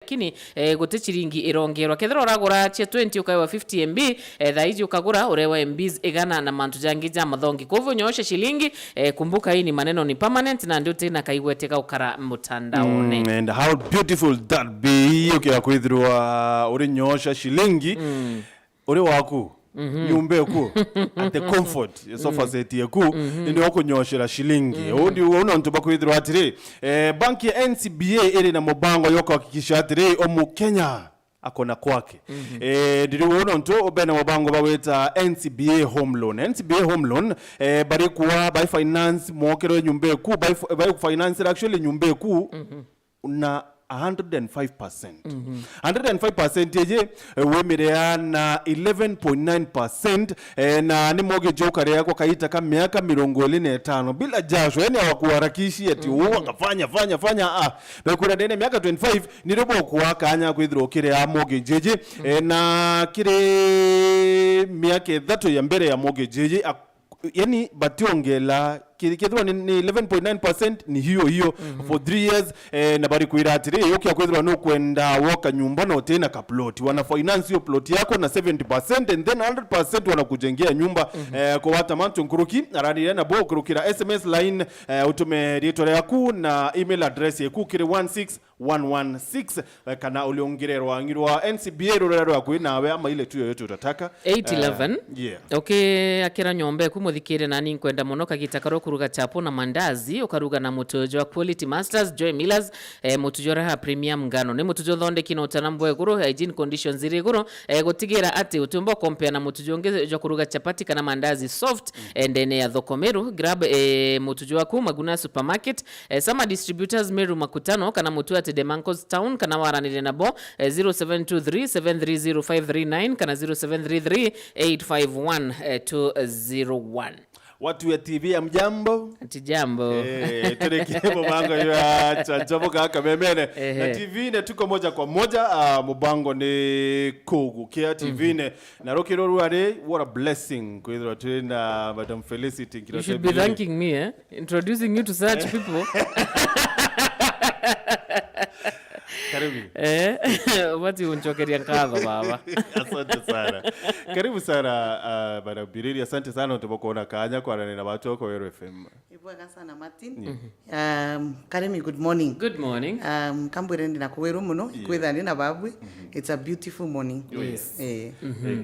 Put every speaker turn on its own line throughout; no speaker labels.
lakini gute chiringi irongerwa kethira uragura chia 20 ukaiwa 50 MB thaizi ukagura urewa MBs igana na mantu jangi ja mathongi kovu nyosha shilingi kumbuka hii ni maneno ni permanent na ndio tena kaigweteka ukara mutandaone
and how beautiful that be ukiya kwithirwa uri nyosha shilingi uri waku nyumbe ku at the comfort sofa set yeku ndi okunyoshera shilingi undi uno ntuba kwithirwa atiri banki ya NCBA iri na mubango yoko hakikisha atiri omu Kenya akona kwake ndiri uno ntu obena mubango baweta NCBA home loan bari kuwa by finance mwokero nyumbe ku by finance actually nyumbe ku na 105%. 105% yeje wemerea na 11.9% na ni mortgage ukare yako kaita kama miaka 25 bila jasho, yani hawakuharakishi ati fanya bakura dene miaka 25 ni robo kuwakanya kwithiro kire ya mortgage yeje na kire miaka thato ya mbere ya mortgage yeje yani bationgela kidwa ni 11.9% ni hiyo for 3 years na bari kuira atire yoki akwethwa no kwenda woka nyumba na tena ka plot wana finance hiyo plot yako na 70% and then 100% wanakujengea nyumba kwa wata mantu nkuruki aradi na bo kurukira SMS line utume director yaku na email address yaku kire 16116 kana uliongererwa ngirwa NCBA rorero yaku nawe ama ile tu yoyote utataka
811
yeah
okay akira nyombe kumuthikire nani kwenda muno kagitakaro kuruga chapo na mandazi ukaruga na mutojo wa Quality Masters Joy Millers mutujora ha premium ngano ne mutujo thonde kino utanambwe guru hygiene conditions ziri guru gutigira ati utumbo compare na mutujo ongezo kuruga chapati kana mandazi soft ndene ya thoko Meru grab mutujo wa ku Maguna supermarket sama distributors Meru makutano kana mutu ati Demancos town kana waranire nabo 0723730539 kana 0733851201
watu ya TV ya mjambo
ati jambo
turekie mubango ya chanjabo kaka memene na TV ne tuko moja kwa moja mubango ni Kugu kia TV ne na rokiro ruare what a blessing kwithira tuna Madam Felicity Nkirote.
You should be thanking me introducing you to such people.
Karibu.
Wati unchokeria nkadho baba.
Asante sana. Karibu sana Bwana BIRIRI, asante sana tunapokuona kanya kwa na watu wako Meru FM.
Ibwaga sana Martin. Karemi, good morning.
Good morning.
Kambwerendi na kuweru muno kwethani na babwe. It's a beautiful morning.
Yes.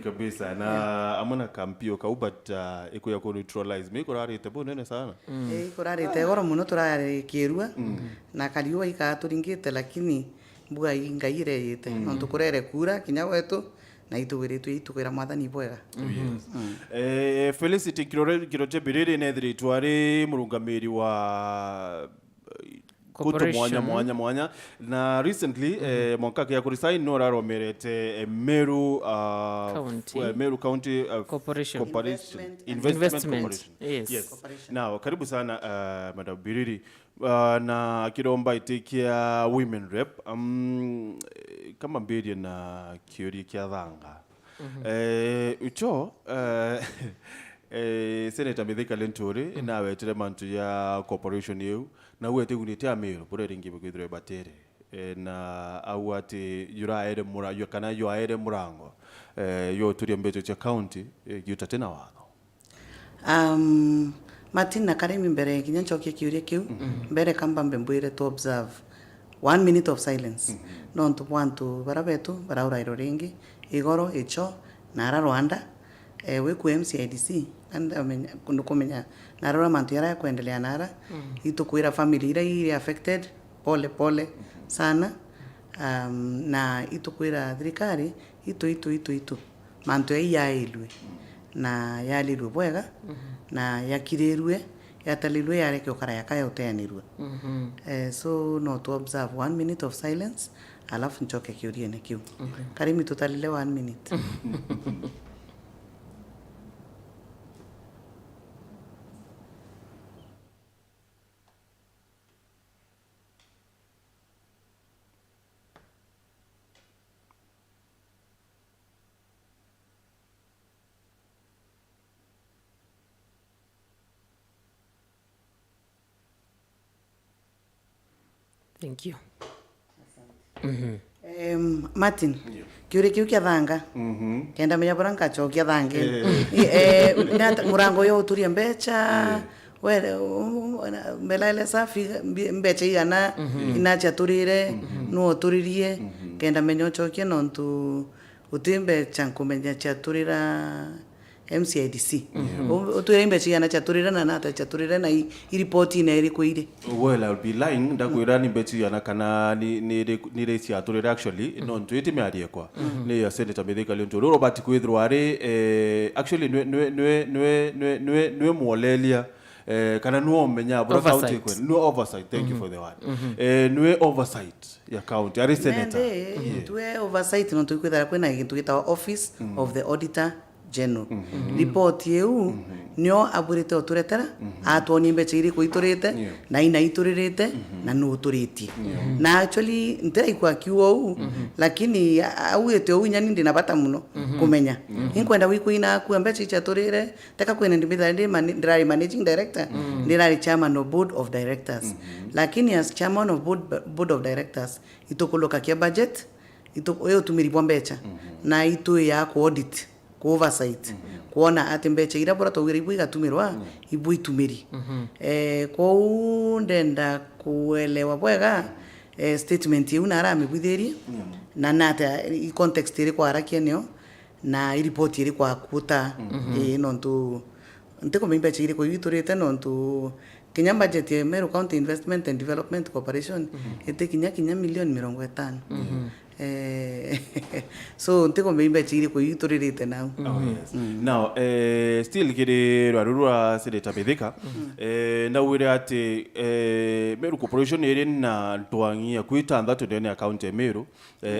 Kabisa na amona kampio ka but ikuya ko neutralize me kurarite bonene sana.
Kurarite goro muno turare kirua na kariwa ikaturingite lakini mbuga ingaire yete nontu kurere kura kinya wetu na ituwiritwe itukwira mwathani bwega.
Felicity Nkirote BIRIRI nethiri twari murungamiri wa kuto mwanya na recently mwaka ya kurisign no raromerete Meru County
Corporation
Investment Corporation.
Yes.
Now karibu sana Madam BIRIRI na kiromba itikia women rep kama mbiri na kiori kia dhanga ucho Senator Mithika Lentore na wetere mantu ya corporation yeu na uete gunite Meru pore ringi bugidre batere na awate yuraere mura yokana yoaere murango yo turi mbeto cha county yutatena watho
Martin na Karemi mbere kinya chokia kiuria kiu mbere kamba mbembwire to observe 1 minute of silence non to wantu barabetu baraurairo ringi igoro icho nara Rwanda weku MCIDC and kumenya narora mantu yara kuendelea nara itukwira family ira affected pole sana na itukwira thirikari itu mantu yailwe na yalirwe bwega na yakirirwe yatalirwe yareke ukara yakaya uteanirwe so no to observe 1 minute of silence alafu nchoke kiurie ne kiu Karimi tutalile 1 minute.
Thank you.
Martin kiuri kiu kia thanga kenda menya bora nkachokia thange murango yo uturie mbecha wele mbelele safi mbecha yana inacha turire no turirie kenda menya chokia nontu utimbe chankumenya cha turira MCIDC utuire mbecha yana cha turira na nata cha turira na i report ina iri kuire.
Well, I'll be lying ndakwira ni mbecha yana kana ni race ya turira actually no ntuite me arie kwa ni ya senator Mithika Lionto Robert kwithro ari actually nwe muolelia kana no menya bro county kwa no oversight, thank you for the word nwe oversight ya county ari senator
tuwe oversight no tukwithara kwina gintu gitawa office of the auditor general report yeu nyo aburite oturetera atoni mbecha iri kuiturite na ina ituririte na no turiti na actually ntira ikwa kiwo lakini awete unyani ndina bata muno kumenya inkwenda wikuina ku mbecha icha turire taka kwena ndibithari managing director ndirari chairman of board of directors lakini as chairman of board of directors itokoloka kia budget yo tumiribwa mbecha na itu ya ku audit oversight kuona ati mbecha ira bora tawira ibu igatumirwa ibu itumiri kwa ndenda kuelewa bwega statement yu na arami bwitheri na nata i context iri kwa arakia nyo na report iri kwa kuta nontu nteko mbecha iri kwa iturite nontu Kenya budget ya Meru County Investment and Development Corporation ete kinya milioni 50 so nteko mbecha iri kwa ituririte now.
Now still kiri rwarurwa senator Mithika na wire ati Meru Corporation iri na twangia kwitanda tudene account ya Meru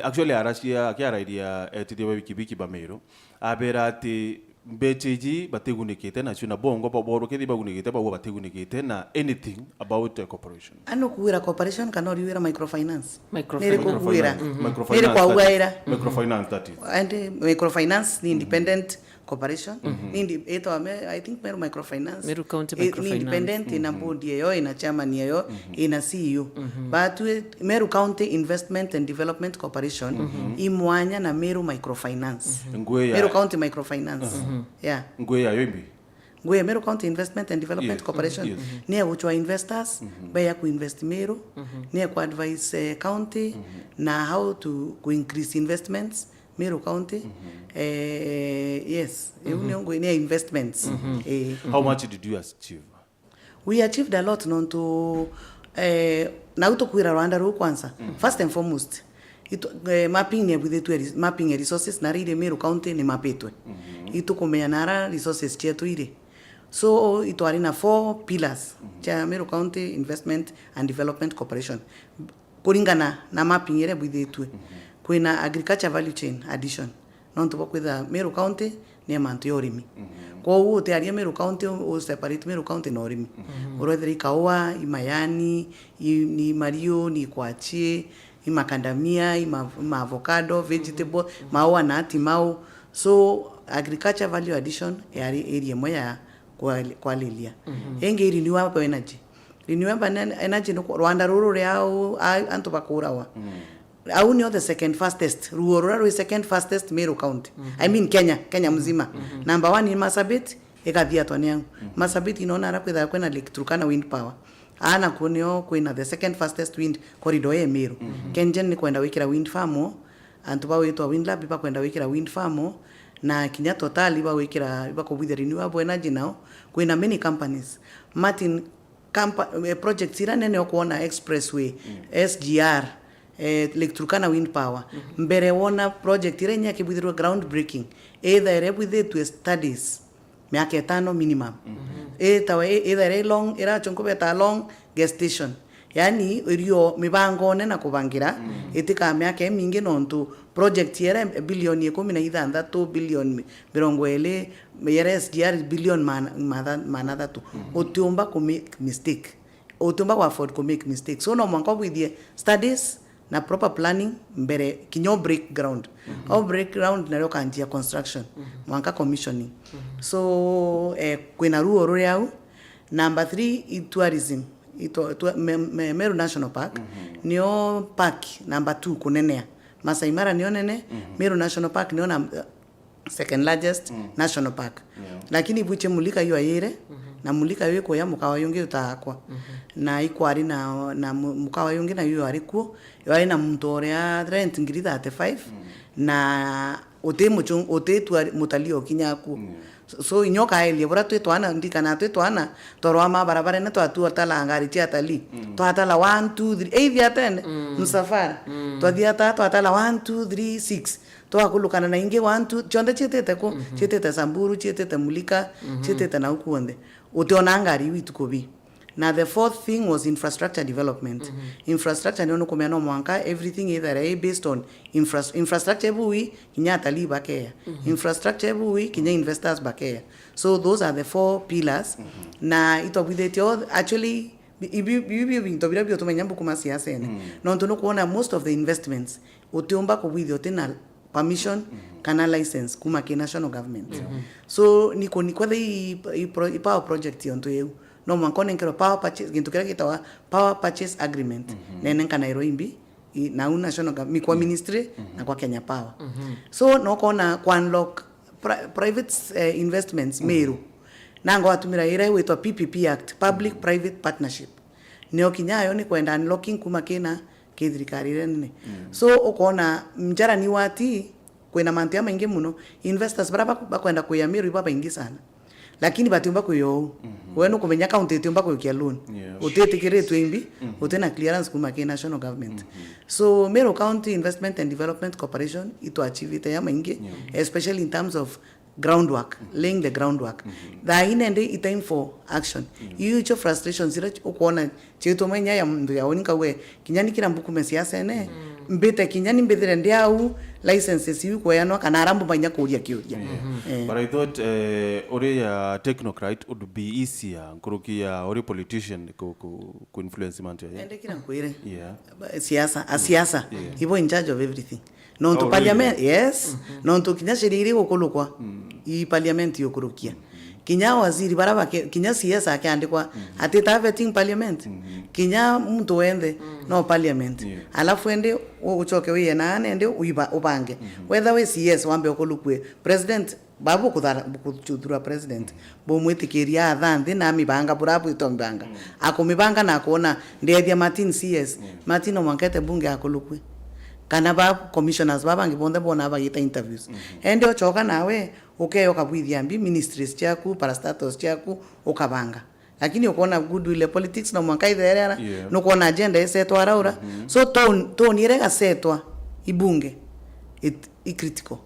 actually aracia akiaraidia tithia wikibiki ba Meru abera ati mbecheji bategunikite na chuna bongo baboro kethi bagunikite bawo bategunikite na anything about the corporation
ano kuwira corporation kana riwira microfinance
microfinance that is
and microfinance ni independent corporation I think Meru microfinance
Meru County microfinance
independent ina board yeyo ina chairman yeyo ina CEO but Meru County Investment and Development Corporation imwanya na Meru microfinance Meru County microfinance
ngwe ya yombi
ngwe Meru County Investment and Development Corporation ni ya investors baya ku invest Meru ni ya ku advise county na how to increase investments Meru County yes ni investments
how much did you achieve?
We achieved a lot nonto na utokwira Rwanda ru kwanza first and foremost mapping ne with mapping resources na rire Meru County ni mapetwe itukomenya nara resources chetu ire so itwari na 4 pillars cha Meru County Investment and Development Corporation kuringana na mapping ire bwithitwe kwina agriculture value chain addition nonto bokwitha Meru County ni amantu yorimi kwa uo tearia Meru County o separate Meru County no rimi uretheri kaua imayani ni mario ni kwachi imakandamia ima avocado vegetable maua na timau so agriculture value addition area moya kwa lilia enge renewable energy no Rwanda ruru reao antu bakurawa au ni the second fastest ruorora second fastest Meru County I mean Kenya mzima number 1 ni Marsabit ekathia twane yangu Marsabit inaona arakwitha kwena Lake Turkana wind power ana kunio kwina the second fastest wind corridor ya Meru Kenjen ni kwenda wikira wind farm antu ba witwa wind lab ba kwenda wikira wind farm na kinya total ba wikira ba ko with renewable energy now kwina many companies Martin project ira nene okuona expressway SGR Lake Turkana wind power mbere wona project ire nya kibwithirwa ground breaking either ire bwithitwe studies miaka 5 minimum either long ira chonko beta long gestation yani irio mibango nena kubangira itika miaka mingi nontu project ire bilioni 16 bilioni 20 yere SGR billion manada tu otiomba ku make mistake otiomba kwa afford ku make mistake so no mwanko bwithie studies na proper planning mbere kinyo break ground au break ground na kanjia construction mwanka commissioning so kwena ruo ruri au number 3 tourism Meru National Park nio park number 2 kunenea Masai Mara nio nene, Meru National Park nio na second largest national park. Lakini buche mulika yu ayere, na mulika yu kwa ya mukawa yungi utakwa. Na ikwari na mukawa yungi na yu arikuo, yu ari na mtore ya rent ngiri 35, na ote tuari mutalio kinyaku. So inyoka elie bora twetwana ndikana twetwana torwa mabarabara na twatu atala ngari tia tali twatala 1 2 3 8 atene msafara twathiata twatala 1 2 3 6 twakulukana na inge 1 2 chonde chetete ko chetete Samburu chetete Mulika chetete na ukuonde utiona ngari witu kobi. Now the fourth thing was infrastructure development. Infrastructure ndio kumeno mwanka everything either based on infrastructure bui kinya tali bakea. Infrastructure bui kinya investors bakea. So those are the four pillars. Na ito bidetio actually bibi to bidabio to menyambu kuma siasa ene. No ntono kuona most of the investments utiomba ko with tena permission kana license kuma ke national government. So niko kwa the power project yonto yeu. No mwankone nkero power purchase gintu kira kitawa power purchase agreement nene kana Nairobi na national government kwa ministry na kwa Kenya Power. So no kona kwa unlock private investments MERU nango atumira ira wetwa PPP Act, Public Private Partnership. Neo kinyayo ni kwenda unlocking kuma kena kithirikari rene. So ukona mjara ni wati kwena mantia maingi muno investors baraba bakwenda kuya MERU baba ingi sana. Lakini batumba kuyo wenu kumenya county tumba kuyo loan utetekere twimbi utena clearance kuma ke national government. So Meru County Investment and Development Corporation ito achieve ita ya maingi especially in terms of groundwork, laying the groundwork. Da inende time for action. Hiyo frustration zira ukona cheto menya ya mndu ya onika we kinyani kira mbuku mesiasa ene mbete kinyani mbethere ndiau licenses yu kwa yano kana arambu banya kuria kiuria.
But I thought ore ya technocrat would be easier nkuruki ya ore politician ku influence mantia.
Ende kira nkuire. Siasa ibo in charge of everything. Non to parliament yes non to kinya shiriri gokolukwa I parliament yokurukia kinya waziri baraba kinya siasa akiandikwa ateta vetting parliament kinya mtu wende no parliament alafu ende uchoke we na ende ubange whether we CS wambe okolukwe president babu kuchudura president bomwetikiria athandi na mibanga burabu itombanga akomibanga na kuona ndedia Martin CS Martin omwankete bunge akolukwe kana ba commissioners baba ngibonde bona bagita interviews ende ochoka nawe ukeyo kabwithia mbi ministries chaku parastatus chaku ukabanga lakini ukona goodwill politics no mwanka itherera no kuona agenda isetwa araura so ton irega setwa ibunge i critical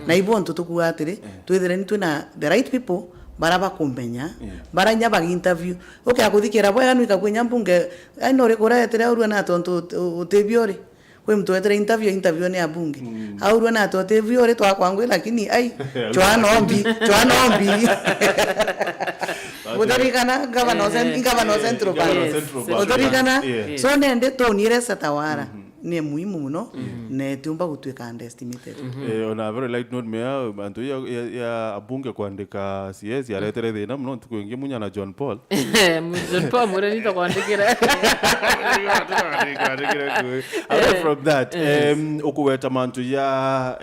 na ibonto tukuatire twithere ni twina the right people baraba kumbenya baranya ba interview okay akuthikira bwa anu ikakwenya mbunge ai no rekora etere urwa na tonto utebiore we mtu wetere interview ni abunge aurwa na totebiore ore twa kwangwe lakini ai chwana ombi udarikana governor central udarikana so nende tonire satawara ni muhimu muno ne tumba gutwika underestimated.
On a very light note mea mantu ya abunge kuandika CS ya letere thina muno tukuingi munya na John Paul
mure nito kuandikira
away from that okuweta mantu ya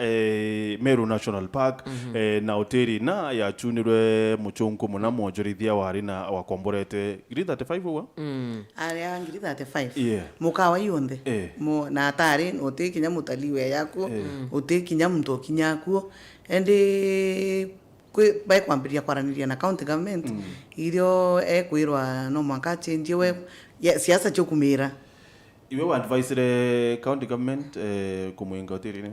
Meru National Park na hoteli na ya chunirwe muchungu muna mojorithia wari na wakomborete grade 35 wa
area grade 35 mukawa yonde na atari ote kinya mutaliwe yako ote kinya mto kinyakuo ende kwe bai kwambiria kwaraniria na county government irio kwirwa no mwanka change we siasa chokumira
iwe advice county government kumwenga hoteli ne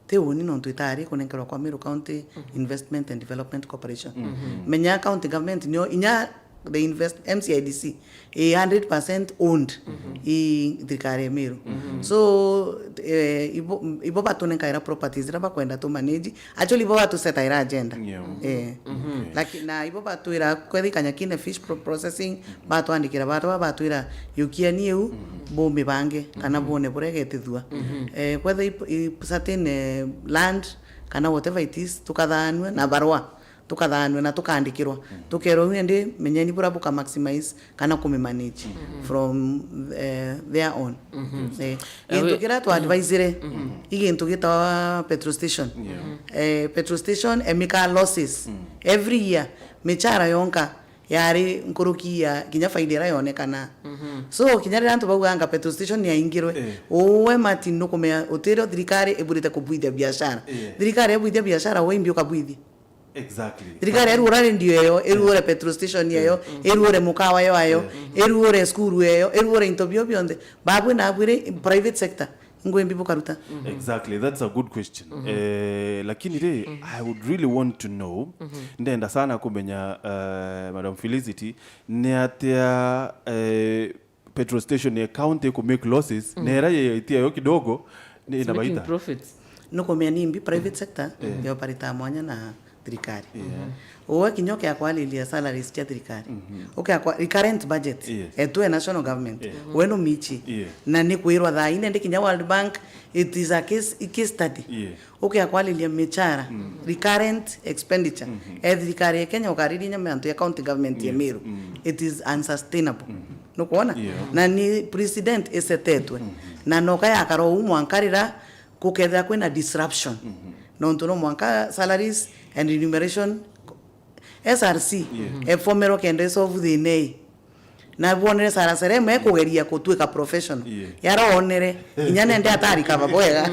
teoni no twitari kunenkerwa kwa Meru County Investment and Development Corporation menya county government nyo inya the MCIDC 100% owned thirikari Meru so ibo batunenka ira properties raba kwenda to manage actually ibo batu set ira agenda lakini na ibo batu ira kwethikanya kine fish processing batu andikira batu ira yukiani eu bo mibange kana bone buregetithua kwetha certain land kana whatever it is tukathanwe na barua tukathanwe na tukandikirwa tukero ende menyeni bura buka maximize kana kumimanage from their own tukira to advisor igintu gitawa petrol station petrol station chemical losses every year michara yonka yari nkuruki ya kinya faidera yonekana so kinyarira antu baganga petrol station ya ingirwe owe mati no komea otero thirikari eburite kubuithia biashara thirikari ebuithia biashara we mbio kabuithia
exactly
thirikari erurare ndio yeyo erure petrol station yeyo erure mukawa yayo erure school yeyo erure intobio bionde babu na abure private sector ngwembi bukaruta
exactly that's a good question lakini re I would really want to know ndenda sana kumenya Madam Felicity ne atia petrol station ya county ku make losses nera ye itia yo kidogo ni inabaita
profits
no komea nimbi private sector yo parita mwanya na thirikari owe kinyoke akwalilia salaries cia thirikari kwa recurrent budget etu national government weno michi na ni kwirwa tha ine ndikinya World Bank it is a case study akwalilia michara recurrent expenditure thirikari ya Kenya ukariria mantu ya county government ya Meru it is unsustainable no kuona na ni president esetetwe na no kaya karo umwankarira kukethera kwena disruption no ntuno mwanka salaries and remuneration SRC efomero kende solve the nei na bonere sara sere me kugeria kutuika professional yara onere inyane ndi atari kaba boyega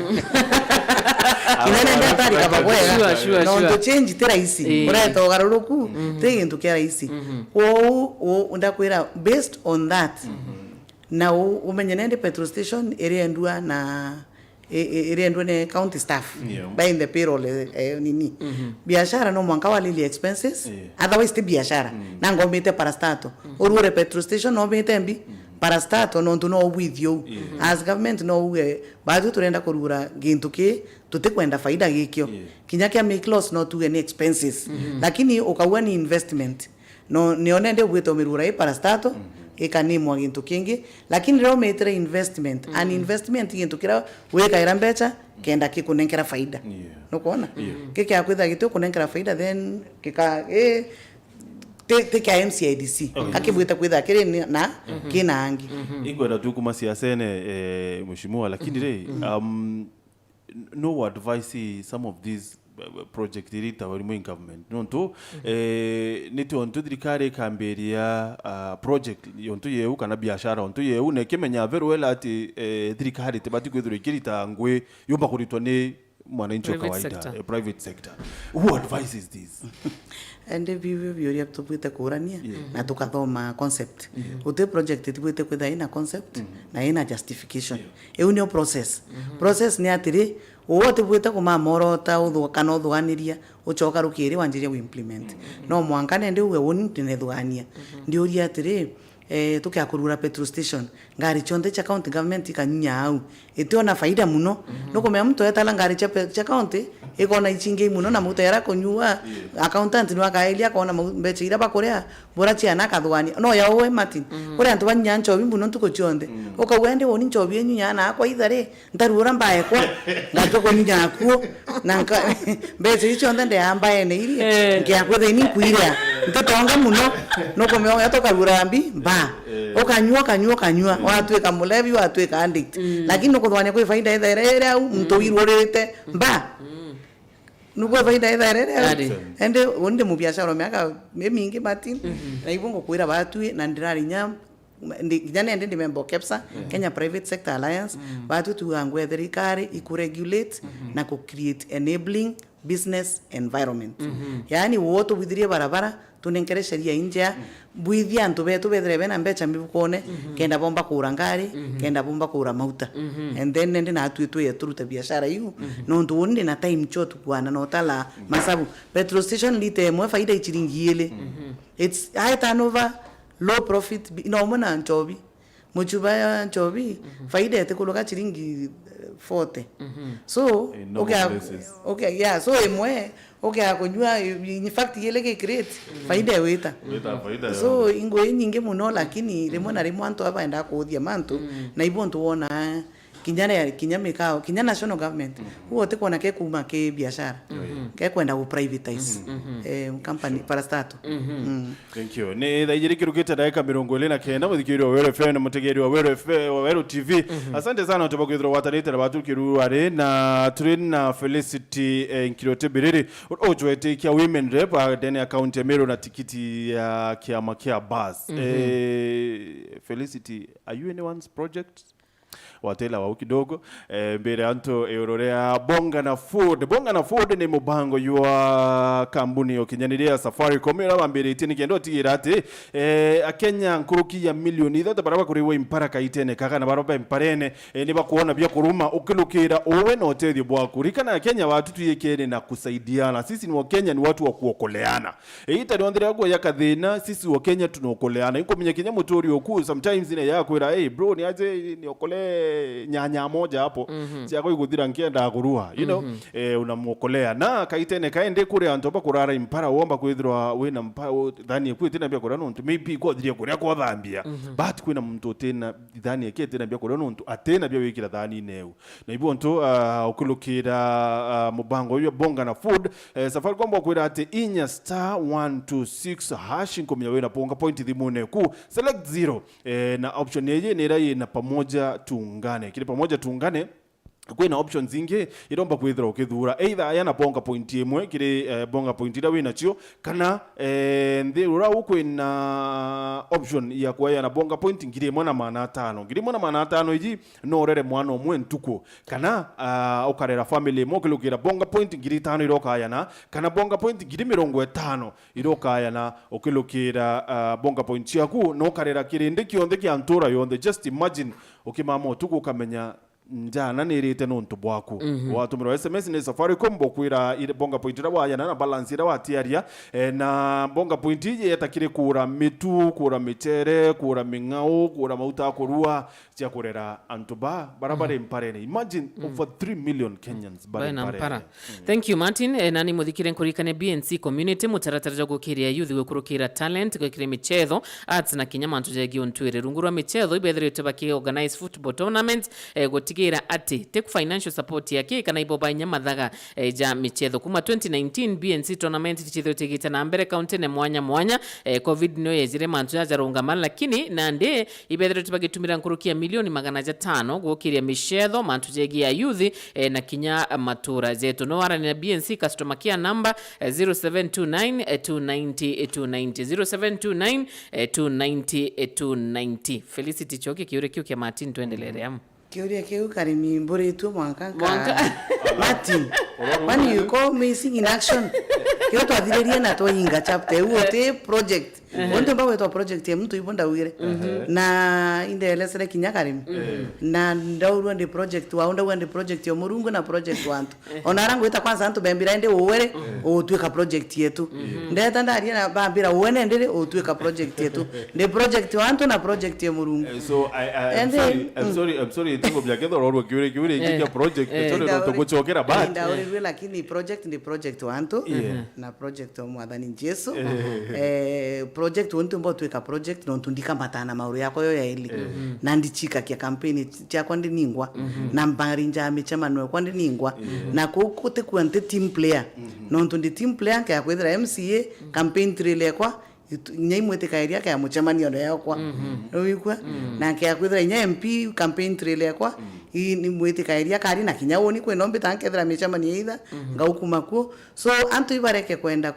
inyane ndi atari kaba boyega no to change tera isi ora to garuruku te into kera isi o ndakwira based on that now umenyene ndi petrol station area ndua na iriendwe ne county staff by the payroll nini biashara no mwanka walili expenses otherwise te biashara na ngomete parastato urure petrol station no bete mbi parastato no ntuno with you as government no we bado turenda kurura gintu ki tutikwenda faida gikyo kinya kya make loss no tu any expenses lakini ukawa ni investment no nionende bweto mirura parastato ekanimwa gintu kingi lakini leo metere investment an investment gintu kira weka ira mbecha kenda kikunenkera faida no kuona kiki akwitha gitu kunenkera faida then kika te ka MCIDC akibwita kwitha kiri na kina angi
ingwenda tu kuma siasene mheshimiwa lakini re no advice some of these project irita wali mu government nonto nito onto thirikari kamberia project yonto yeu kana biashara onto yeu ne kemenya very well ati thirikari tebati kwithura kirita ngwe yomba kuritwa ni mwananchi wa kawaida private sector who advises this
and vivyo vyori tupite kurania na tukathoma concept ute project tupite kwitha ina concept na ina justification eunio process ni atiri wote bwita kuma morota uthu kana uthuaniria ucoka rukiri wanjiria implement no mwankane ndi uwe woni tinethwania ndi uria atiri tukiakurura petrol station ngari chonde cha county government ikanyunya au itiona faida muno no komea mtu etala ngari cha county ikona ichinge muno na mutu yara konyua accountant ni wakaelia kona mbeche ira bakorea bora chi anaka thwani no ya owe Martin kore antu banya nchobi muno tuko chonde ukawende woni nchobi enyunya na akwa ithare ntarura mbaye kwa ngatoko nyunya kuo na mbeche ichonde nde ambaye ne iri ngiakwethe ni kuira ntetonga muno no komea yatoka rurambi ba okanyua watweka mulevi watweka addict lakini nukuthwania kwi faida ithere au mtu wirorete mba nuko faida ithere ende onde mu biashara miaka mingi Martin na ibongo kwira batwi na ndirarinya ndijane ndi member KEPSA Kenya Private Sector Alliance batu tuangwe thirikari ikuregulate na ku create enabling business environment yani woto withirie barabara tunenkere sheria inja bwithia antu betu bethere na mbecha mbikone kenda bomba kura ngari kenda bomba kura mauta and then ndi na atu yeturuta biashara hiyo no ndundi na time chotu kwana no tala masabu petrol station lite mwe faida ichiringi ile it's high turnover low profit no mona nchobi muchuba ya nchobi faida yete kuloka chiringi 40 so okay yeah so emwe akonyua in fact yele ke create faida weta so ingo nyingi muno lakini rimwe na rimwe antu abaenda kuthia mantu na ibontu wona kinya national government huo tiko na ke kuma ke biashara ke kwenda ku privatize company parastato.
Thank you. Ni dhaijiri kirukita dakika 29 muthikiri wa Weru FM na mutegeri wa Weru FM wa Weru TV. Asante sana utobagwithro watarite na batu kiru are na train na Felicity Nkirote BIRIRI ojwete kia women rep deni account ya MERU na tikiti ya kiama kia bus. Felicity, are you anyone's project? Watela wa kidogo mbere anto eurorea bonga na food ni mubango yua kambuni yokinyaniria Safaricom era mbere itini kendo tigirate akenya nkuruki ya milioni thata baraba kuriwe impara kaitene kaka na baraba imparene ni bakuona bya kuruma ukilukira owe na hoteli bwaku rikana Kenya watu tuyekene na kusaidiana. Sisi ni wa Kenya ni watu wa kuokoleana ita ndondera gwa yakathina sisi wa Kenya tunaokoleana iko menya Kenya motori oku sometimes ine yakwira hey bro ni aje ni okole nyanya moja hapo siako iguthira nkienda kurua unamuokolea na kaitene kaende kure antoba kurara impara uomba kwithirwa wina mpao dhani kwitena bya kurano ntu maybe ko thiria kuria kwa thambia but kwina muntu tena dhani eketena bya kurano ntu atena bya wikira dhani neu na ibo ntu ukulukira mubango yo bonga na food Safaricom kwira ate inya *126# nkomya wena ponga point thimune ku select 0 na option yeje nera na pamoja tuungane kile pamoja tuungane kwina options zingi iromba kwithira ukithura either yana bonga point imwe kire bonga point ira wina cio kana nthirura ukwina option ya kwa yana bonga point ngire mwana mana 5 iji no rere mwana omwe ntuko kana ukarera family mo kilukira bonga point ngire 5 iroka yana kana bonga point ngire 50 iroka yana ukilukira bonga point yaku no karera kirinde kionde kiantura yonde. Just imagine ukimamo tuko kamenya njana nirite nontu bwaku watumira SMS ni Safaricom bokwira ile bonga point ra waya na balance ra watiaria na bonga point ye yatakire kura mitu kura michere kura mingao kura mauta kurua cia kurera antuba barabara imparene. Imagine over 3 million Kenyans barabara.
Thank you Martin. Nani muthikire nkurikane BNC community mutaratara gukiria youth gukurukira talent gukire michetho arts na kinyama ntujegi ontwire rungurwa michetho ibethire tubaki organize football tournament gira ati take financial support yake kana iboba nyamathaga ja michetho kuma 2019 BNC tournament tichitho tigita na mbere county ne mwanya covid no yezire mantu ya rungamana lakini nande ibethire tubagitumira nkurukia milioni 500 gukiria michetho mantu jegi ya youth na kinya matura zetu no ara ni BNC customer care number 0729 290 Felicity Choki kiure kiu kia Martin tuendelea
Kiuria kiu karimi mburitu mwanka Martin when you call missing in action kio twathirerie na twainga chapter uote project onto bawe to project ya mtu ibonda wire na indelesere kinya karimi na ndaurwa ndi project wa onda wende project ya murungu na project wantu onarangu ita kwanza antu bembira ende uwere otweka project yetu ndeta ndaria na bambira uwene ndire otweka project yetu ndi project wantu na project ya murungu.
So I'm sorry tingo byaketho rorwo kiure nginya project sorry to kuchokera but
ndaurwe lakini project ndi project wantu na project omwathani Jesu project wontu mbotweka project no tundika matana mauru yako yo yaeli na ndichika kia campaign cha kwandi ningwa na mbarinja amechama no kwandi ningwa na kokote kwante team player no tundi team player ka kwethira MCA campaign trail kwa nyaimwete kairia ka muchamani ndo yakwa wikwa na ka kwethira nya MP campaign trail yakwa ni mwete kairia kari na kinyawoni kwe nombe tankethira mechamani either ngaukumaku so antu ibareke kwenda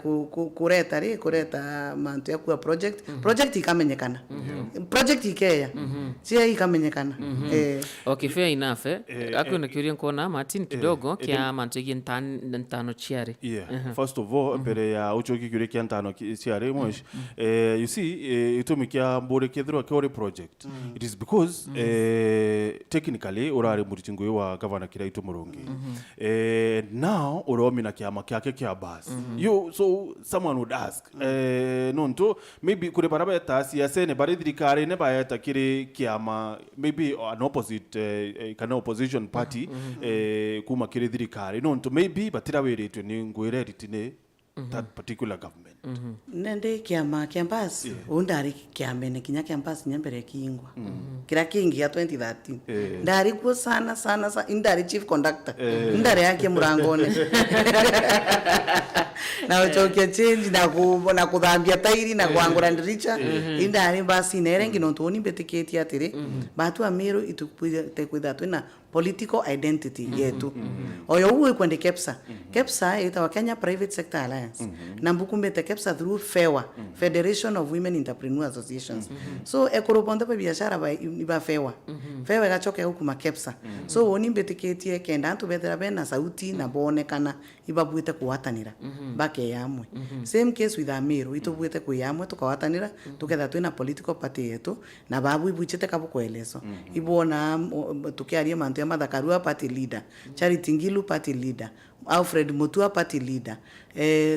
kureta mantu yakwa project ikamenyekana project ikeya sia ikamenyekana
okay fair enough akuna kiuria nkona Martin kidogo kia mantu igi ntano chiari
first of all mbere ya uchoki kiuria kia ntano chiari mosh you see itumikia mbore kethiro kwa project it is because technically urari muritingo wa governor Kiraitu Murungi now uromina kiama kyake kya bus you so someone would ask nonto maybe kure baraba ya tasi ya sene bare dirikare ne ba ya takire kiama maybe an opposite kana opposition party kuma kire dirikare nonto maybe batira weretu ni ngwere ritine that particular government
nende kiama campus undari kiamene kinya campus nyambere kingwa kira kingi ya 2013 ndari kwa sana indari chief conductor ndari yake murangone na uchokia change na kuthambia tairi na kuangura ndiricha indari basi nerengi no toni betiketi atire batu amero itukupite kwitha twina political identity yetu oyo uwe kwende KEPSA ita wa Kenya Private Sector Alliance na mbukumbete KEPSA through FEWA, Federation of Women Entrepreneur Associations. So ekuru ponde pa biashara ba FEWA gachoke huku ma KEPSA. So oni betiketi kenda antu betera bena sauti na bone kana ibabuite kuwatanira bake yamwe. Same case with Amiro itubuite kuyamwe tukawatanira tuketha twina political party yetu na babu ibuchete kabukoelezo ibona tukiaria mantu ya Madhakarua party leader, Charity Ngilu party leader, Alfred Mutua party leader,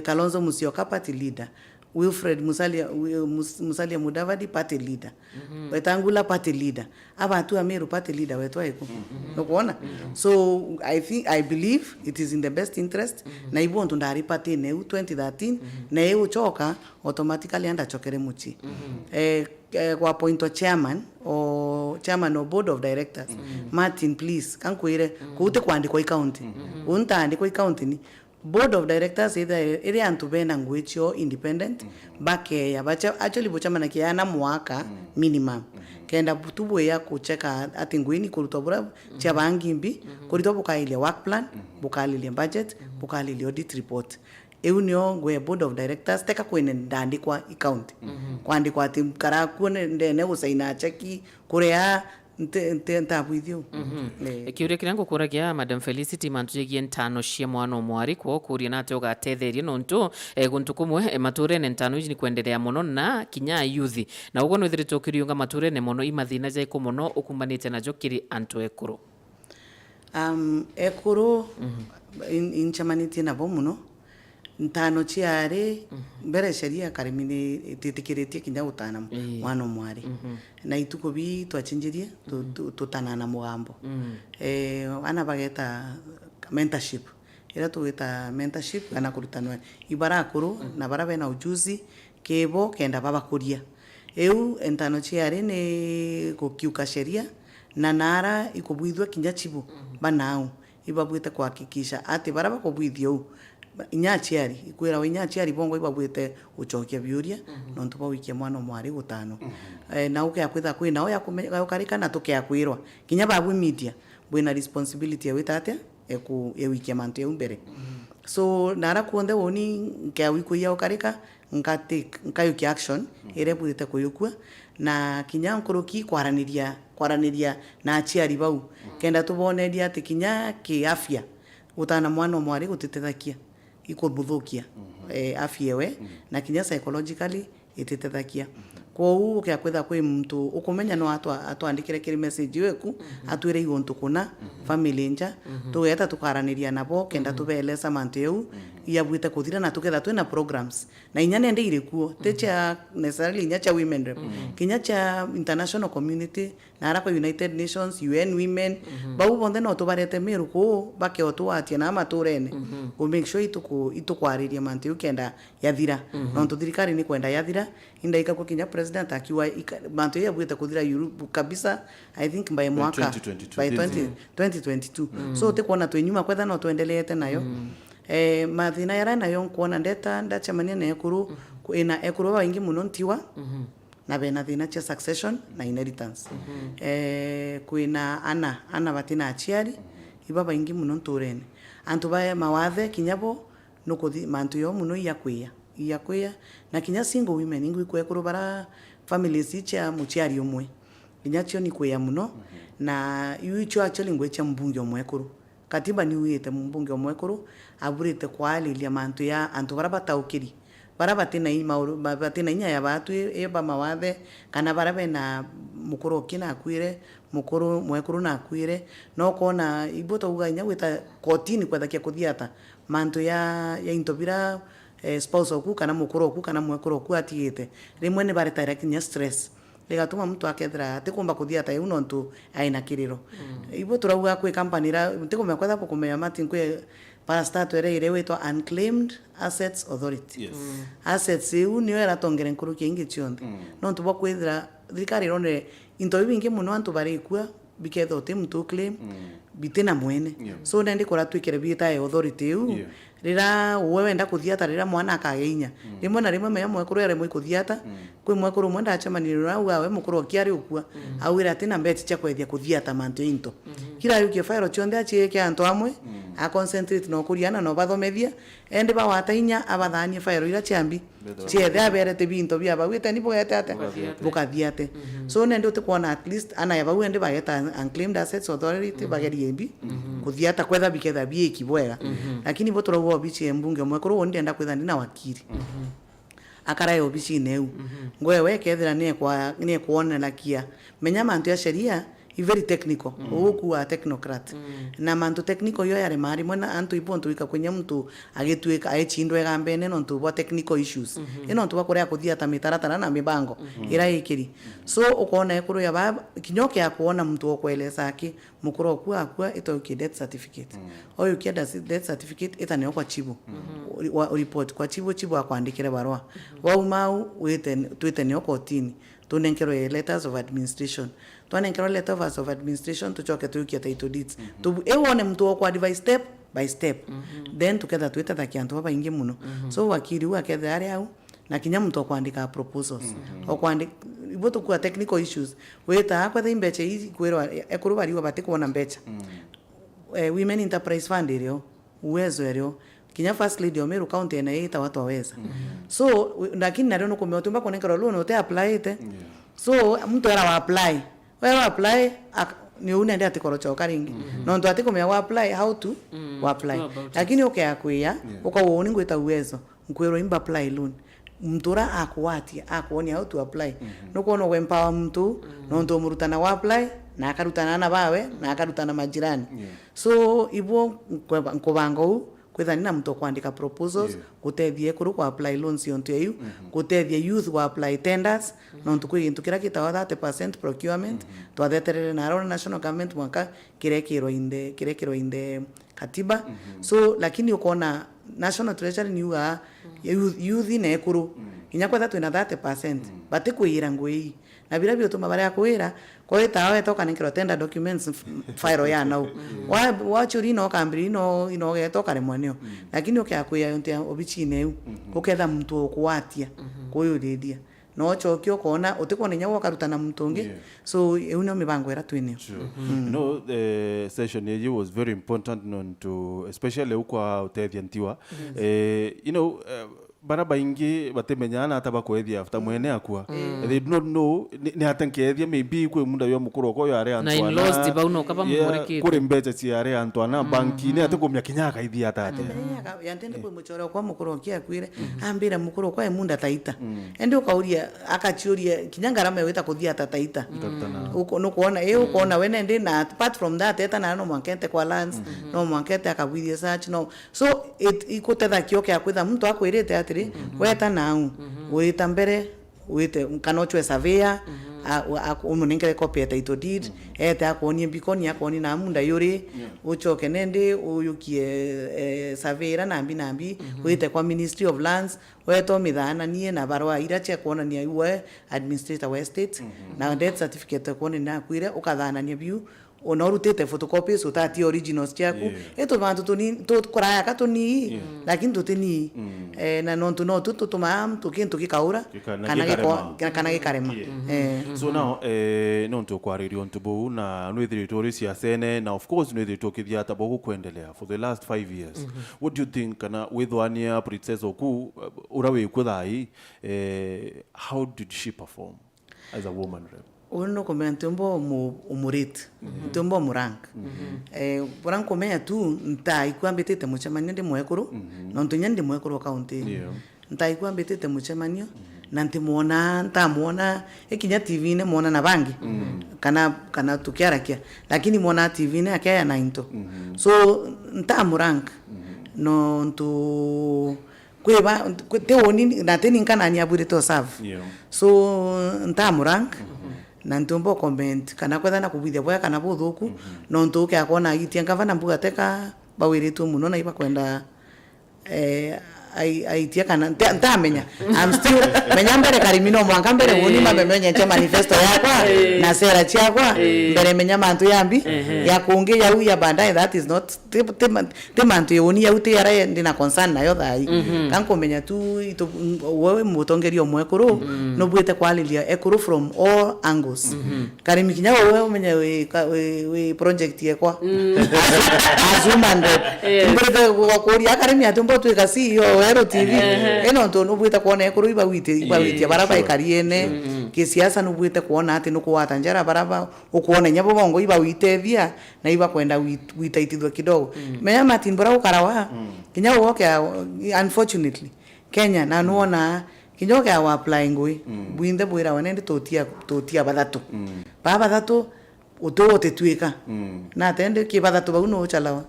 Kalonzo Musyoka party leader, Wilfred Musalia Mudavadi party leader, Wetangula party leader, Abatu Ameru party leader wetwaiko. Nokuona? So I believe it is in the best interest na ibu ndari party neu 2013 na eu choka automatically anda chokere muchi. Kwa point of chairman or board of directors Martin please kankuire kuute kwandikwa county untaandikwa county ni board of directors ere antu bena ngwecho independent bake ya bacha actually bochamana kiana mwaka minimum kenda butubu ya kucheka ati ngwini kurutobura cha bangimbi kuritobuka ile work plan bukali ile budget bukali ile audit report eunio ngwe board of directors teka kwene ndandikwa account kwandikwa ati karakuone ndene gusaina cheki kurea ntabwithio
kiure kirango kuragia Madam Felicity mantujegie ntano cia mwana mwari kwa kuria nate ugatetherie nontu guntukumwe mature ne ntano iji ni kuendelea muno na kinya youth na ugo no thirito kiriunga mature ne muno imathina jai ko muno ukumanite na jokiri antu ekuru
ekuru inchamaniti na bo muno ntano ciare mbere sheria karimini titikiretie kinya utana mwana mwari na ituko bi twachinjirie tutanana mugambo ana bageta mentorship ira tuweta mentorship kana kurutanwa ibara kuru na barabe na ujuzi kebo kenda baba kuria eu entano ciare ne kukiuka sheria na nara ikubuithwa kinya chibu banao ibabuite kuhakikisha ati baraba kubuithio inyachiari ikwira inyachiari bongo ibabwete uchokia biuria no ntuba wikia mwana mwari gutano na uke akwitha kwina oya kukarika na tuke akwirwa kinya babu media bwina responsibility ya witate wikia mantu ya umbere so nara kuonde woni nke awikuya ukarika nkayuki action ire bwite kuyukua na kinya nkoroki kwaraniria na achiari bau kenda tubone dia tikinya kiafya utana mwana mwari gutitethakia ikobuthukia afya we na kinya psychologically ititethakia kwa u ukiakwetha kwi mtu ukumenya no atwandikire kiri message weku atwire igontu kuna family nja tugeta tukaraniria nabo kenda tubeleza mantu eu yabwite kuthira na tuketha twina programs na inyane nde irekuo techa necessarily nya cha women rep kinya cha international community na ara kwa United Nations UN women bau bonde no tubarete meru ko bake otwatia na maturene ku make sure itukwariria mantu eu kenda yathira no tuthirikari ni kwenda yathira indaika kwa kinya president akiwa mantu yabwite kuthira Europe kabisa I think by mwaka 2022 so tekona twenyuma kwetha no tuendeleete nayo mathina yara nayo kuona ndachamania na ekuru ina ekuru waingi muno ntiwa na bena thina cha succession na inheritance kuina ana batina achiari ibaba ingi muno nturene antu bae mawathe kinyabo nukuthi mantu yo muno iyakwia na kinya single women ingi kwekuru bara families icha muchiari umwe kinyachio ni kwia muno na icho actually ngwecha mbunge omwekuru katiba ni uyete mbunge omwekuru aburite kwalilia mantu ya antu barabataukiri barabatina inya ya batu eba mawathe kana barabe na mukuru kina akwire mukuru mwekuru na akwire no kona iboto uga inya wita kotini kwa dhakia kuthiata mantu ya intobira spouse oku kana mukuru oku kana mwekuru oku atiite rimwe ne baretara kinya stress legatuma mtu akethra tikumba kuthiata uno ntu aina kiriro ibo turauga kwe company ra tikumba kwetha pokumenya mati kwe parastato ere ire wetwa Unclaimed Assets Authority.
Yes.
Assets iu niyo eratongere nkuru kingi chionde nontu bokwithira thirikari ironere into ibingi muno antu barikua biketho te mtu claim bitina mwene so nende kora twikire biita e authority iu rira wewe wenda kuthiata rira mwana akageinya rimwe na rimwe meya mwekuru ere mwe kuthiata kwi mwekuru mwenda achemaniro na ugawe mukuru okiari ukua awira atina mbeti cha kwethia kuthiata mantu into kira yukie fairo chionde achieke antu amwe a concentrate no kuriana no bathomethia ende ba watainya abathanie fairo ira chambi chiethe aberete binto bia bagwite ni bogete ate bukathiate so nende utikona at least ana ya bagwende bageta Unclaimed Assets Authority bagerie mbi kuthiata kwetha biketha bieki bwega lakini botoragwo bichi embunge mwekuru wondi enda kwetha ni na wakiri akarae obici neu ngwewe kethira nie kuonela kia menya mantu ya sheria i very technical ukuwa technocrat na mantu technical yo yare mari mwana antu ipontu ika kwenye mtu agituika aichindwe gambene no ntu wa technical issues ino ntu bakorea kuthia ta mitaratara na mibango ira ikiri so ukona ekuru ya baba kinyoke ya kuona mtu okweleza aki mukuru okwa ito ki death certificate oyo ki death certificate itane kwa chibu report kwa chibu akwandikire barua waumau twite ne okotini tunenkero letters of administration tunenkero letters of administration tuchoke tukia title deeds tu ewone mtu okwa advice step by step then tuketha twita takiantu baba ingi muno so wakiri wa ketha ari au na kinya mtu okwandika proposals okwandika iboto kwa technical issues weta akwa imbeche hizi kwero ekuru bari bati kuona mbecha women enterprise fund irio uwezo irio kinya first lady o Meru county na ita watu waweza so lakini ndio no kumeotumba konekero loan ute apply ite so mtu era wa apply wewe apply ni unaenda atikorocha karingi no ndo atiko me apply how to apply lakini ukiakwia ukawoni ngwita uwezo nkwero imba apply loan mtura akwatia akuonia how to apply no kuona we empower mtu no ndo murutana wa apply na akarutana na bawe na akarutana majirani so ibo nkobango kwethani na mtu kwandika proposals gutethie kuru kwa apply loans yontu yu gutethie youth wa apply tenders no ntu kwintu kira kitawa 30% procurement twatheterere na national government mwaka kirekiro inde katiba so lakini ukona national treasury ni wa youth ne kuru inya kwetha twina 30% bati kuira ngui na bila bio tuma bare akwira kwa itawe toka Nkirote tender documents file ya nau wa churi no kambiri no getoka remwanio lakini ukiakwia yonte obichi neu uketha mtu okwatia koyo dedia no chokyo kona utikone nyawo karutana mtungi so una mibango era twine
no the session here was very important non to especially ukwa utethia baraba ingi batemenyana hata bakwethia after mwene akua they do not know ni hatankeethia maybe kwe munda yo mukuru ko yo are Antoine
na in lost bauno kaba murikite
kure mbecha ci are Antoine banki ni atakomya kinyaka ithia tate
yantende kwe muchoro kwa mukuru kia kwire ambira mukuru kwa munda taita ende ukauria akachuria kinyangarama weta kuthia taita uko no kuona ukoona wene ndi na apart from that eta na no mwankete kwa lands no mwankete akabwithia search no so ikotetha kioke akwitha mtu akwirite ati weta nau wita mbere wite kanochwe surveyor umunengere copy ya title deed ete akonie bikoni akoni na munda yuri uchoke nende uyukie surveyor nambi wite kwa Ministry of Lands weto midhana nie na barua ira che kuona ni uwe administrator wa estate na death certificate kuona na kwire ukadhana ni view onorutete photocopies utati originals chaku eto bantu to kuraya katoni lakini tuteni na nontu no tutuma tukintu kikaura kana gikarema
so now nontu kwaririo ntubu na nwithiritori cia sene na of course nwithiritori tabogu kuendelea for the last 5 years what do you think kana withwania princess oku urawe kuthai how did she perform as a woman rep
uno komento mbo umurit tumbo murank buran komenya tu ntai kwambetete muchemanyo ndi mwekuru no ntunyandi mwekuru county ntai kwambetete muchemanyo na ntamuona ikinya TV ne muona na bangi kana tukiarakia lakini muona TV ne akaya na into so ntamurank no ntu kweba teoni na teni kana nyabure to serve so ntamurank na ntumbo comment kana kwetha na kubithia boya kana buthuku no ntuke akona gitia ngavana mbuga teka bawiritu muno na iba kwenda aitia kana ntamenya I'm still menya mbere karimino mwanga mbere woni mamemenya cha manifesto yakwa na sera chakwa mbere menya mantu yambi ya kuonge ya uya bandai that is not the mantu yoni ya utera ndina concern nayo thai kanko menya tu wewe mutongerio mwekuru no bwete kwalilia ekuru from all angles karimikinya wewe menya we project yakwa azumande mbere wakoria karimia tumbo tu kasi Ero TV eno ndo nubuita kuona ekuru iba witi baraba ikariene kisiasa nubuita kuona ati nukuwata njara baraba ukuona nyabo bongo iba witethia na iba kwenda witaitithwa kidogo menya matimbora ukarawa kinya woke unfortunately Kenya na nuona kinyoke awa applying we buinde bwira wanende totia bathatu baba bathatu utote twika na tende ki bathatu bauno chalawa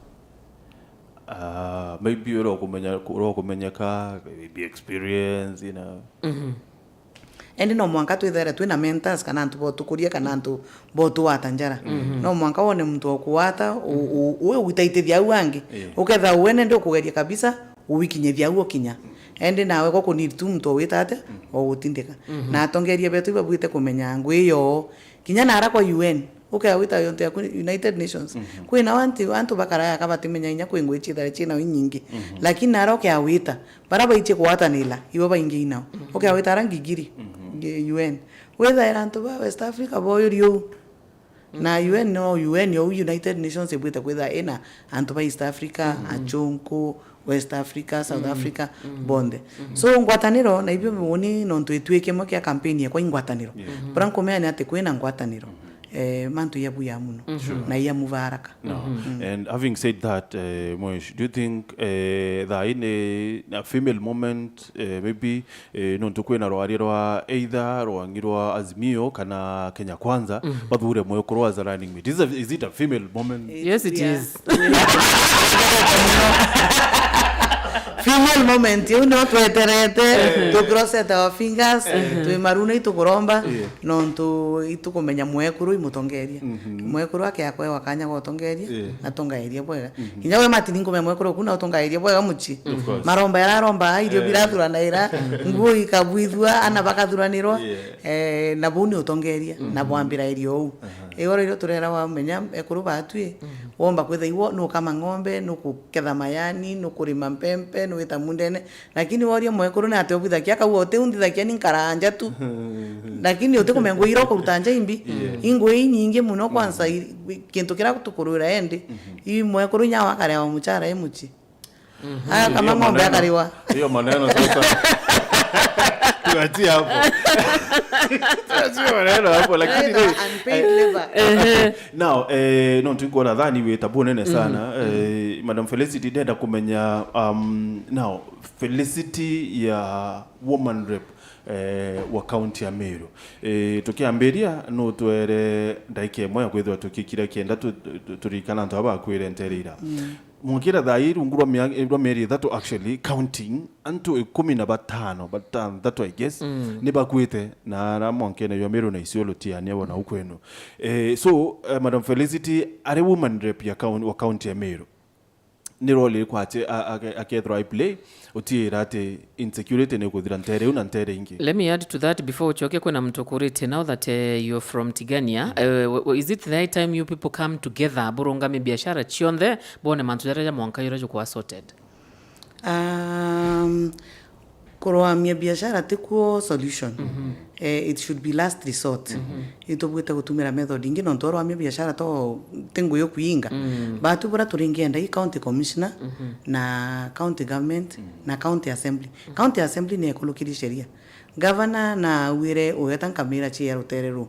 maybe uro kumenya ka maybe experience, you know.
Endi no mwanka twithere twina mentors kana antu botukuria kana antu botu watanjara no mwanka wone mtu okuwata uwe utaitithia wangi uketha uwene ndio kugeria kabisa uwikinyethia uo kinya endi nawe ko kunid tu mtu witate o utindika na atongeria betu ibabwite kumenya ngwi yo kinya nara kwa UN wita yonte ya United Nations kwina wantu bakara akabatimenya inya kwingwe chithare china nyingi lakini naroke awita baraba iche kuwatanila ibo baingi inao awita rangigiri UN whether erantu ba West Africa boyo na UN no UN yo United Nations ebwita kwetha ena antu ba East Africa achonko West Africa South Africa bonde so ngwataniro na ibyo boni no ntwetweke mo kya campaign ya kwa ngwataniro branko meani ate kwena ngwataniro mantu ya buya muno na ya muvaraka
and having said that Moish, do you think that in a female moment maybe no tukwena rwariro either rwangirwa Azimio kana Kenya Kwanza bathure moyo kurwa za running mate is it a female moment?
Yes it is.
Female moment, you know, to cross our fingers, to maruna itu kuromba, no to itu kumenya mwekuru imutongeria. Mwekuru ake akwe wakanya kwa tongeria, na tongeria bwega. Kinyawe matiningo me mwekuru kuna tongeria bwega muchi. Maromba ya romba idio birathura na ira, nguo ikabwithwa ana bakathuranirwa, na buni utongeria, na bwambira irio. Egoro irio turera wa menya ekuru batwi, womba kwetha iwo no kama ng'ombe, no kuketha mayani, no kurima mpempe, no wita mundene lakini worio mwekuru na ate obithakia ka wote undithakia ni karanja tu lakini yote kumengo iro kurutanja imbi ingwe nyingi muno kwanza kintu kira kutukurura endi i mwekuru nya wakare wa muchara emuchi kama ng'ombe akariwa
hiyo maneno sasa tuachie hapo tuachie maneno hapo lakini
unpaid labor
now no tungo nadhani we tabu nene sana Madam Felicity denda kumenya now Felicity ya woman rep wa county ya Meru tukiamberia no twere ndaike moya kwethwa tukikira kienda turikana ntwa bakwire nterira mukira dhairu ngurwa meri that actually counting antu 15 that I guess ni bakwite na ramonkene yo Meru na isiolo tiane wona ukwenu so Madam Felicity are woman rep ya county ya Meru ni role kwa akethro I play utirate insecurity ne kuthira ntere una ntere ingi.
Let me add to that before uchoke kwena mtokurite now that you're from Tigania is it the right time you people come together burunga me biashara chionde bone mantujareja mwanka yorejo kwa sorted
kurwa mia biashara tikuo solution it should be last resort itobweta gutumira method ingi no ntoro amia biashara to tengo yo kuinga batu bora turingenda i county commissioner na county government na county assembly ne kulukiri sheria governor na wire oyatan kamera chi ya rutereru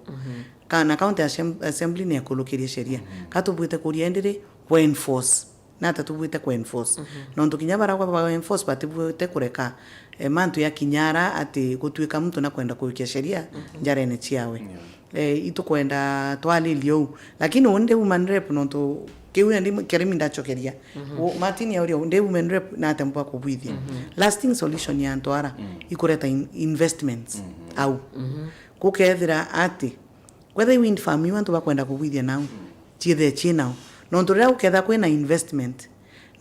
kana county assembly ne kulukiri sheria katubweta kuriendere kwa enforce na tatubwita kwa enforce no ntukinyabara kwa enforce batibwite kureka mantu ya kinyara ati gutwika mtu na kwenda kuikia sheria njarene chiawe itu kwenda twalilio lakini onde woman rep no to kiwe ndi kerimi ndachokeria matini ya onde woman rep na atampa kubwithia lasting solution ya ntwara ikureta investments au kukethira ati whether wind farm you want to bakwenda kubwithia now chithe chinao no ndurira uketha kwena investment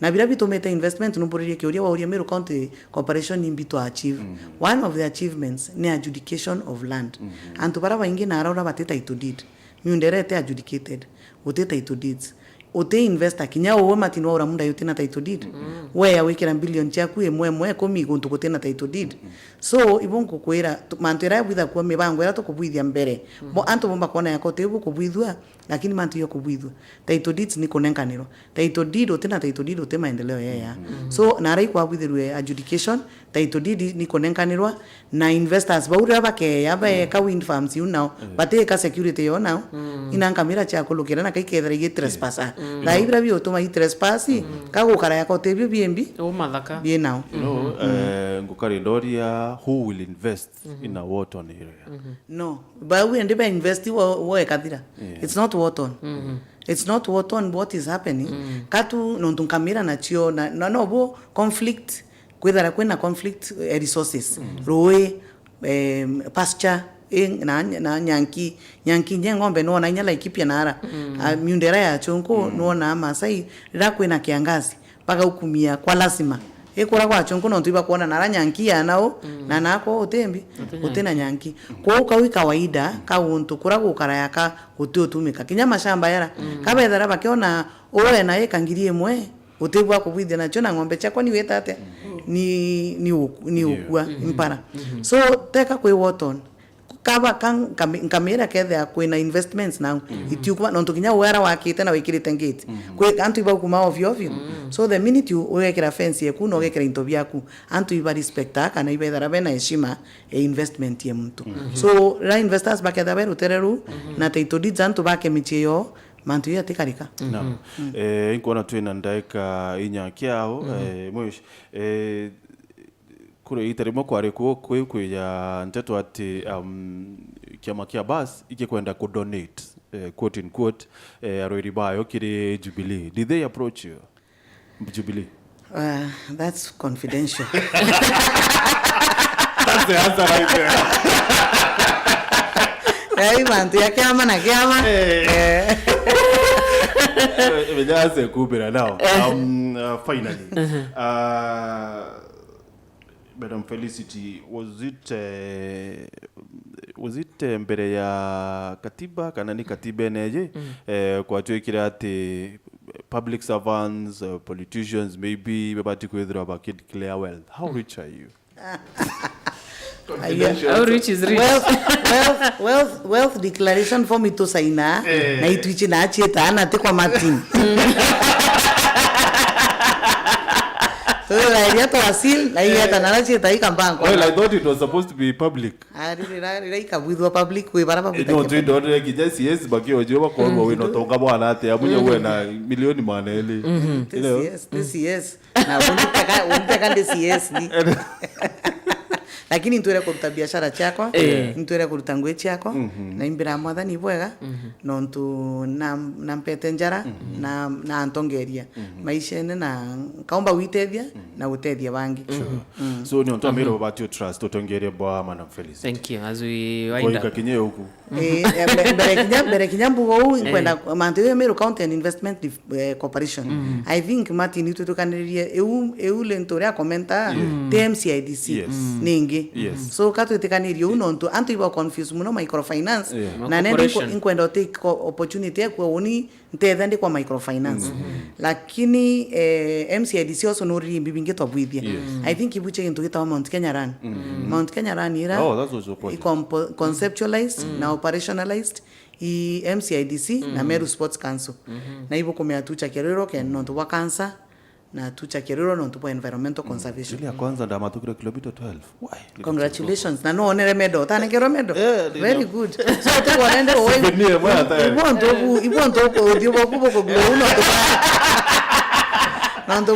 na bila bitumete investment numburirie kiuria wa uria Meru County Corporation imbi to achieve one of the achievements ni adjudication of land antu bara baingi na arora bateta title deed miunderete adjudicated uteta title deeds ote investor kinya owe matino ora munda yote na title deed we awikira billion chaku emwe komi guntu gote na title deed so ibonko kwera mantera bwitha kwa mibango era to kubwithia mbere bo antu bomba kona yako tebu kubwithwa lakini mantu yo kubwithwa title deeds ni konenkaniro title deed ote na title deed ote maendeleo ya so narai kwa bwithirwe adjudication title deed ni konenkanirwa na investors baura bake yabe ka wind farms you now bate ka security yo now inankamira cha kulukira na kai kedra ye trespasser la ibra bi otoma i trespassi ka gukara yako tebi bimbi
o mathaka
bien now
ngukari ndoria who will invest in a water area
no but we and invest wo ekathira it's not water it's not what is happening katu nontunkamira na chio na no bo conflict kwethara kwena conflict resources roi pasture na nyanki ng'ombe no na nyala ikipia nara miundera ya chonko no na masai rira kwena kiangazi paka ukumia kwa lazima ekora kwa chonko no tuiba kuona nara nyanki ya nao na nako utembi utena nyanki kwa ukawi kawaida ka untu kura gukara yaka utumika kinya mashamba yara kabethara bakiona owe na ekangirie mwe utebwa kubwithia na chona ng'ombe chakwa ni wetate ni ukua impara so teka kwe woton kaba kamera kethe kwina investments now itiukwa no tukinya wera wakite na wikirite ngate kwe antu iba kuma ovyo so the minute you wekera fence yeku no gekera into byaku antu iba respecta kana iba dara bena heshima investment ye mtu so la investors baketha beru tereru na title deeds antu bake michio mantu ya tikarika
no inkuona twina ndaika inya kiao mwish kure itarimo kware kwe ya nteto ati kiama kia bas ikikwenda ku donate quote in quote arori bayo kiri Jubilee. Did they approach you Jubilee?
That's confidential.
That's the answer right there.
Mantu ya kiama na kiama
Vijase kubira now. Finally Madam Felicity, was it mbere ya katiba kana ni katiba neje kwa twekira ati public servants, politicians maybe babati kwethira ba kid clear wealth? How rich are you?
How rich is rich?
Wealth declaration for me to sign na itwichi na cheta na te kwa Martin. So la to asil la yeta na cheta ikambango.
Well, I thought it was supposed to be public.
Rira ikabwithwa public we bara babita.
No, twi ndore kija CS bakio joba kwa we no tonga bwana ate amunya we na milioni maneli.
Yes. Na unataka ndi CS ni. Lakini ntwere kuruta biashara chako ntwere kuruta ngwe chako na imbira mwathani bwega no ntu na mpete njara na antongeria maisha ene na kaomba witethia na utethia bangi
so ni onto amero about your trust utongeria bwa Madam Felicity.
Thank you as we wind up
kwa kinye huku
bere kinyambu go kwenda mantewe Meru County and Investment Corporation I think Martin tutukanirie eu lentoria komenta TMCIDC ningi so katu tekanirio uno nto antu iba confuse muno microfinance na nende inkwenda take opportunity kwa oni nteza ndi kwa microfinance lakini MCIDC also no rimbi bingeto bwithia I think ibuche into gita Mount Kenya Run ira conceptualized na operationalized i MCIDC na Meru Sports Council na ibo komea tucha kerero ke no to cancer na tucha kerero no to environmental conservation
ya kwanza nda matukira kilomita 12 why
congratulations na no onere medo tane kero medo very good so te wanende o ibonto ko dio bokubo ko glo uno to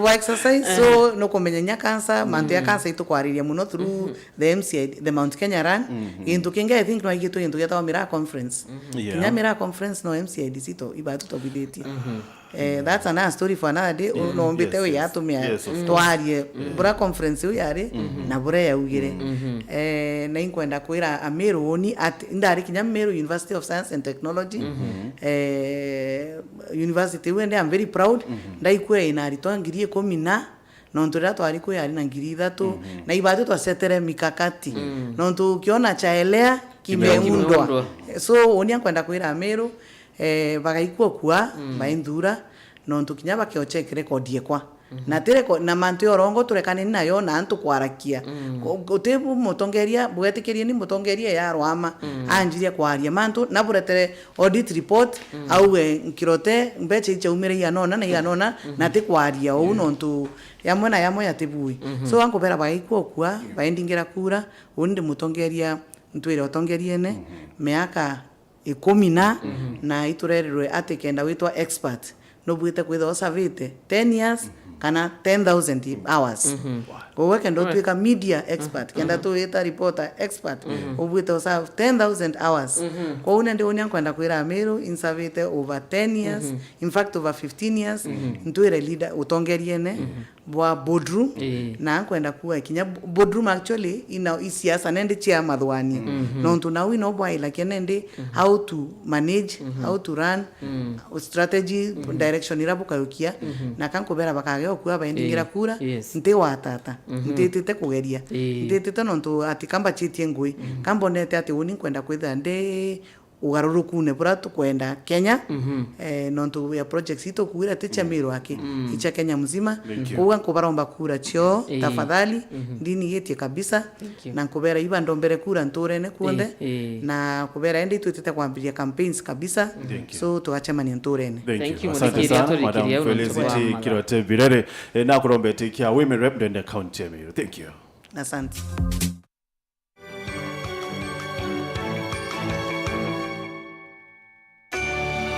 exercise so no komenya cancer mantu ya cancer ito kwariria muno through the MCI the Mount Kenya Run into kinga I think no igito into geta mira conference kinya mira conference no MCIDC to ibatu to bideti That's another story for another day. Nombite we yatumia twarie bura conference we yari na bura ya ugire na inkwenda kwira ameru ni at ndari kinya Meru University of Science and Technology university wende I'm very proud ndaikwe inari twangirie komina nontura twari ko yari na ngiri thatu na ibatu twasetere mikakati nontu kiona chaelea kimeundwa so onia kwenda kwira Meru bagaikwo kwa baindura nontu kinya bakioche record yekwa na tere na mantu yorongo turekane nayo na antu kwarakia utebu mutongeria bwetikerie ni mutongeria ya rwama anjiria kwaria mantu na buretere audit report au Nkirote mbeche icha umire ya nona na ya nona na te kwaria ou nontu yamwe na yamwe yatebui so wanko bera baikwo kwa baendingira kura undi mutongeria ntwire otongeriene meaka 10 na iturererwe atekenda witwa expert no bwite kwitha osavite 10 years kana 10,000 hours kowe kendo twika media expert kenda tuita reporter expert ubwite osav 10,000 hours kwa une ndi unya kwenda kwira Meru insavite over 10 years in fact over 15 years ntwire leader utongeriene bwa boardroom na kwenda kuwa kinya boardroom actually ina isiasa nende chia madhwani nontu na we no boy like nende how to manage how to run strategy direction irabuka yukia na kankobera bakage okuwa baendingira kura nte watata nte kugeria nte nontu atikamba chitie ngui kambonete ati uni kwenda kwitha nde ugaruruku ne bura tukwenda Kenya nontu ya projects ito kuira techa Meru ake icha Kenya mzima kuwa nkubaromba kura chio tafadhali ndini yetie kabisa na nkubera iba ndombere kura nturene kuonde na kubera endi tutete kuambilia campaigns kabisa so tuachema ni nturene.
Thank you asante sana Madam Felicity Nkirote BIRIRI na kurombete kia women rep ndende county ya Meru. Thank you.
Asante.